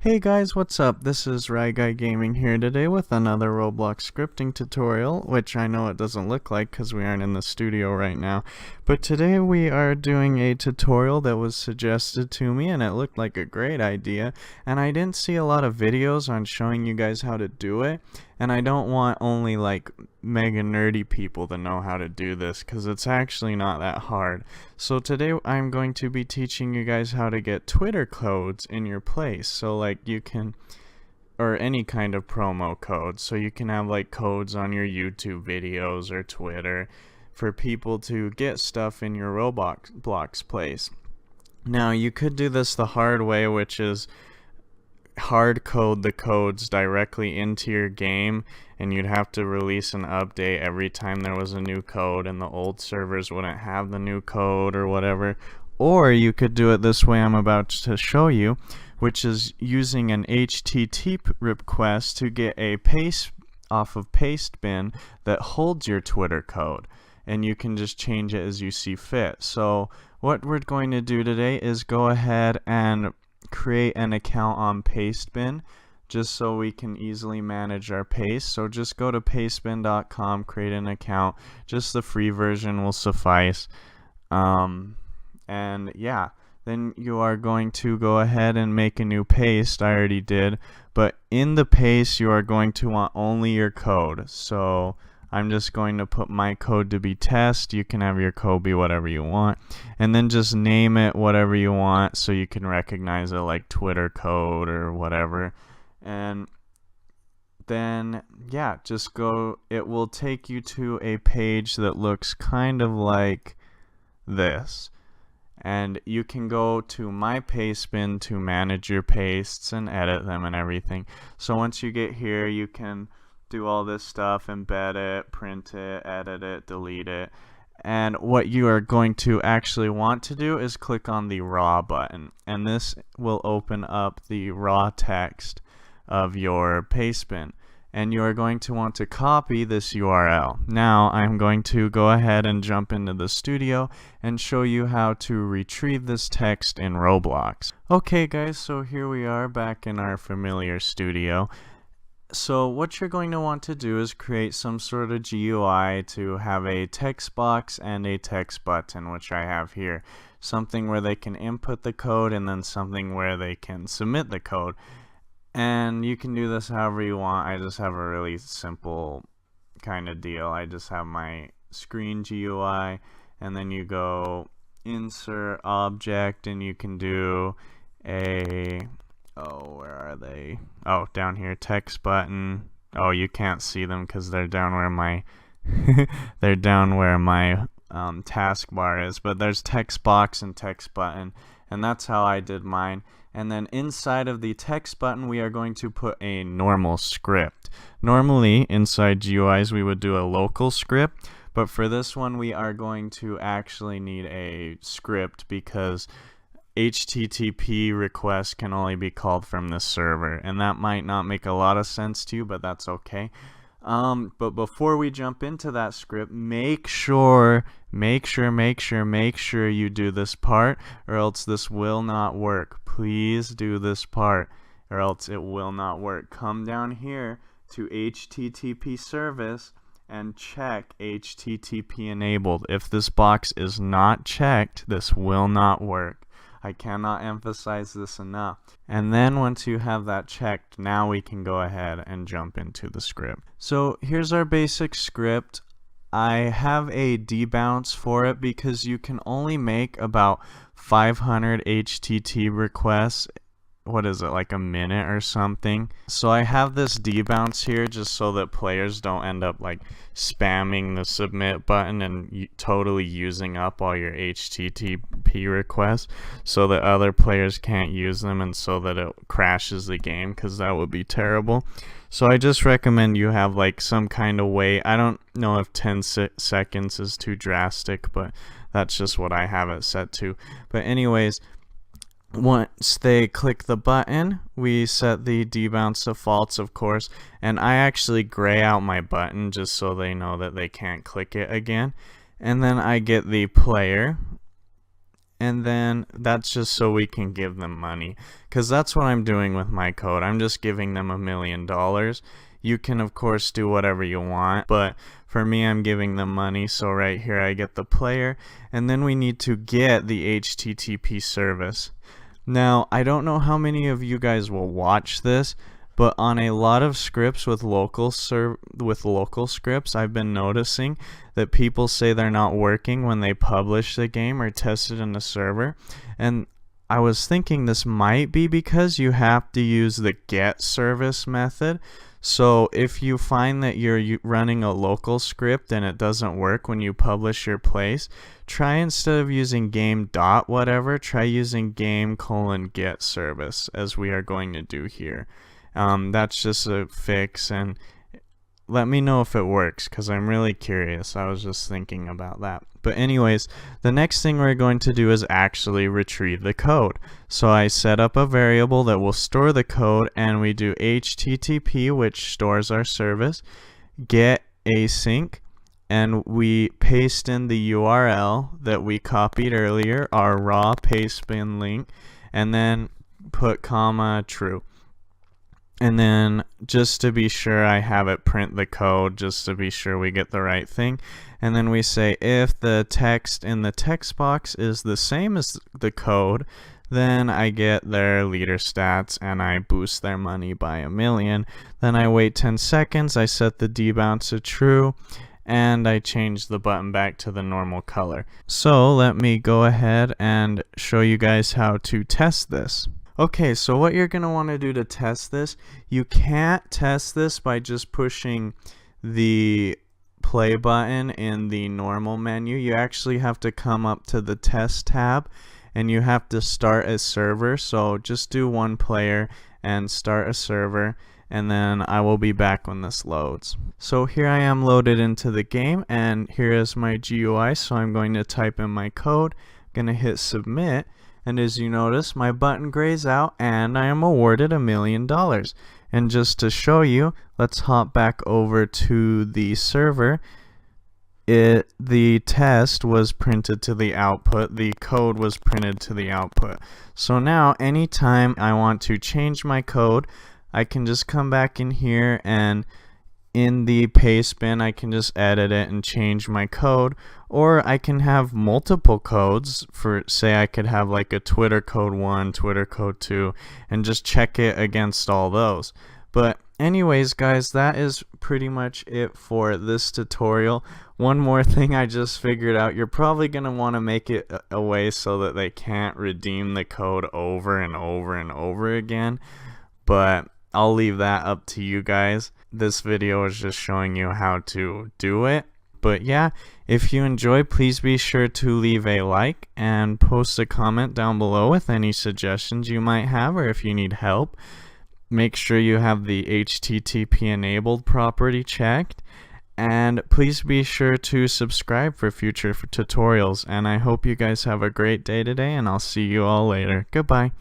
Hey guys, what's up? This is RyGuyGaming here today with another Roblox scripting tutorial, which I know it doesn't look like because we aren't in the studio right now. But today we are doing a tutorial that was suggested to me and it looked like a great idea. And I didn't see a lot of videos on showing you guys how to do it. And I don't want only like mega nerdy people to know how to do this because it's actually not that hard. So today I'm going to be teaching you guys how to get Twitter codes in your place. So like you can, or any kind of promo code. So you can have like codes on your YouTube videos or Twitter for people to get stuff in your Roblox place. Now you could do this the hard way, which is hard code the codes directly into your game, and you'd have to release an update every time there was a new code and the old servers wouldn't have the new code or whatever. Or you could do it this way I'm about to show you, which is using an HTTP request to get a paste off of Pastebin that holds your Twitter code, and you can just change it as you see fit. So what we're going to do today is go ahead and create an account on Pastebin just so we can easily manage our paste. So just go to pastebin.com, create an account. Just the free version will suffice. And yeah, then you are going to go ahead and make a new paste. I already did, but in the paste you are going to want only your code. So I'm just going to put my code to be test. You can have your code be whatever you want, and then just name it whatever you want so you can recognize it, like Twitter code or whatever. And then yeah, just go, it will take you to a page that looks kind of like this, and you can go to my Pastebin to manage your pastes and edit them and everything. So once you get here, you can do all this stuff, embed it, print it, edit it, delete it. And what you are going to actually want to do is click on the raw button, and this will open up the raw text of your Pastebin, and you are going to want to copy this URL. Now I'm going to go ahead and jump into the studio and show you how to retrieve this text in Roblox. Okay guys, so here we are back in our familiar studio. So what you're going to want to do is create some sort of GUI to have a text box and a text button, which I have here. Something where they can input the code and then something where they can submit the code. And you can do this however you want. I just have a really simple kind of deal. I just have my screen GUI, and then you go insert object, and you can do a, oh, where are they? Oh, down here, text button. Oh, you can't see them because they're down where my they're down where my taskbar is. But there's text box and text button, and that's how I did mine. And then inside of the text button, we are going to put a normal script. Normally, inside GUIs, we would do a local script, but for this one, we are going to actually need a script because HTTP requests can only be called from the server, and that might not make a lot of sense to you, but that's okay. But before we jump into that script, make sure you do this part, or else this will not work. Please do this part, or else it will not work. Come down here to HttpService and check HttpEnabled. If this box is not checked, this will not work. I cannot emphasize this enough. And then once you have that checked, now we can go ahead and jump into the script. So here's our basic script. I have a debounce for it because you can only make about 500 HTTP requests. What is it, like a minute or something? So I have this debounce here just so that players don't end up like spamming the submit button and totally using up all your HTTP requests, so that other players can't use them and so that it crashes the game, because that would be terrible. So I just recommend you have like some kind of way. I don't know if 10 seconds is too drastic, but that's just what I have it set to. But anyways, once they click the button, we set the debounce to false, of course, and I actually gray out my button just so they know that they can't click it again. And then I get the player, and then that's just so we can give them money, because that's what I'm doing with my code. I'm just giving them $1 million. You can of course do whatever you want, but for me, I'm giving them money. So right here I get the player, and then we need to get the HTTP service. Now, I don't know how many of you guys will watch this, but on a lot of scripts with local scripts, I've been noticing that people say they're not working when they publish the game or test it in the server. And I was thinking this might be because you have to use the GetService method. So if you find that you're running a local script and it doesn't work when you publish your place, try, instead of using game.whatever, try using game:getService, as we are going to do here. That's just a fix, and let me know if it works, because I'm really curious. I was just thinking about that. But anyways, the next thing we're going to do is actually retrieve the code. So I set up a variable that will store the code, and we do HTTP, which stores our service, get async, and we paste in the URL that we copied earlier, our raw pastebin link, and then put comma true. And then just to be sure, I have it print the code just to be sure we get the right thing. And then we say if the text in the text box is the same as the code, then I get their leader stats and I boost their money by $1 million. Then I wait 10 seconds, I set the debounce to true, and I change the button back to the normal color. So let me go ahead and show you guys how to test this. Okay, so what you're going to want to do to test this, you can't test this by just pushing the play button in the normal menu. You actually have to come up to the test tab, and you have to start a server. So just do one player and start a server, and then I will be back when this loads. So here I am loaded into the game, and here is my GUI. So I'm going to type in my code, I'm going to hit submit. And as you notice, my button grays out and I am awarded $1 million. And just to show you, let's hop back over to the server. The test was printed to the output, the code was printed to the output. So now anytime I want to change my code, I can just come back in here, and in the paste bin I can just edit it and change my code. Or I can have multiple codes. For say I could have like a Twitter code 1, Twitter code 2, and just check it against all those. But anyways guys, that is pretty much it for this tutorial. One more thing I just figured out, you're probably going to want to make it a way so that they can't redeem the code over and over and over again, but I'll leave that up to you guys. This video is just showing you how to do it. But yeah, if you enjoyed, please be sure to leave a like and post a comment down below with any suggestions you might have, or if you need help. Make sure you have the HttpEnabled property checked, and please be sure to subscribe for future tutorials. And I hope you guys have a great day today, and I'll see you all later. Goodbye.